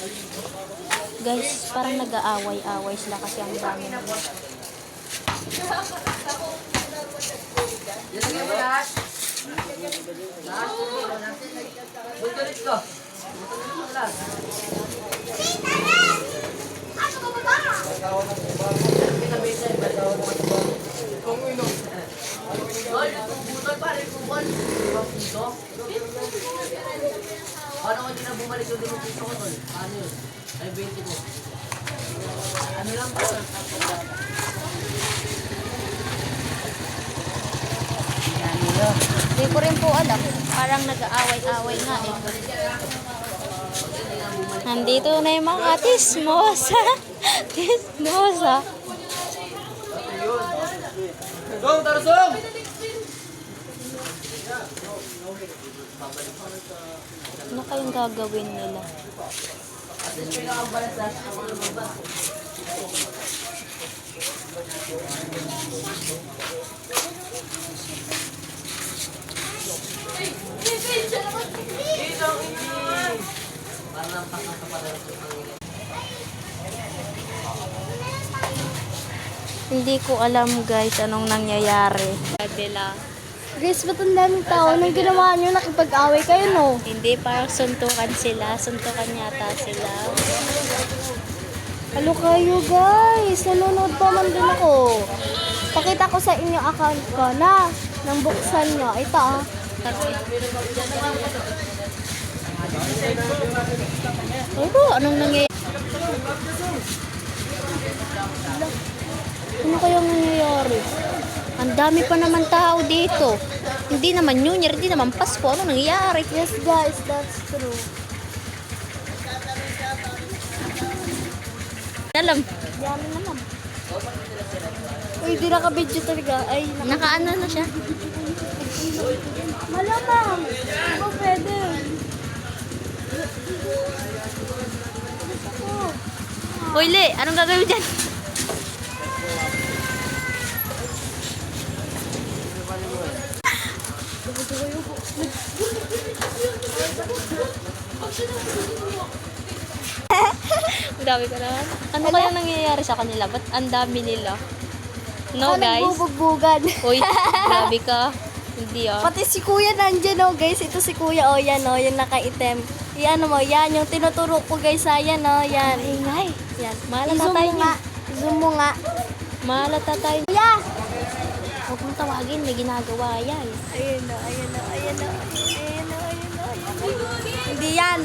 Guys, parang nag-aaway-away sila kasi ang dami nila. Paano ko din na bumalik yung limang piso ko, tol? Paano yun? Ay, 20 ko. Ano lang po? Hindi ko rin po alam. Parang nag-aaway-away nga eh. Nandito na yung mga tismosa. Tismosa. Dong, tarusong! Ano kayong gagawin nila? Hindi ko alam guys anong nangyayari. Kabila. Guys, ba't ang daming tao? Anong ginawa nyo? Nakipag-away kayo, no? Hindi, parang suntukan sila. Suntukan yata sila. Halo kayo, guys. Nanonood pa man din ako. Pakita ko sa inyo account ko na nang buksan nyo. Ito, ah. Ano? Anong nangyayari? Ano kayang nangyayari? Ang dami pa naman tao dito. Hindi naman New Year, hindi naman Pasko. Ano nangyayari? Yes, guys. That's true. Alam, Dami naman. Uy, di naka-video talaga. Ay, nakaano na siya. malamang. Ano pwede? Uy, Le, anong gagawin dyan? Ang dami ko naman. Ano kaya nangyayari sa kanila? Ba't ang dami nila? No, guys? Nagbubugbugan. Uy, grabe ka. Hindi ah. Pati si kuya nandyan, oh, guys. Ito si kuya, oh, yan, oh, yung naka-item. Yan, mo, yan, yung tinuturo ko, guys, ayan, oh, yan. Ingay. Yan. Mahalata I-zoom tayo mo nga. Zoom mo nga. Mahalata tayo. Kuya! Huwag mong tawagin, may ginagawa yan. Ayun, oh, ayun, oh, ayun, oh, ayun, oh, ayun, oh, ayun, oh. Hindi yan.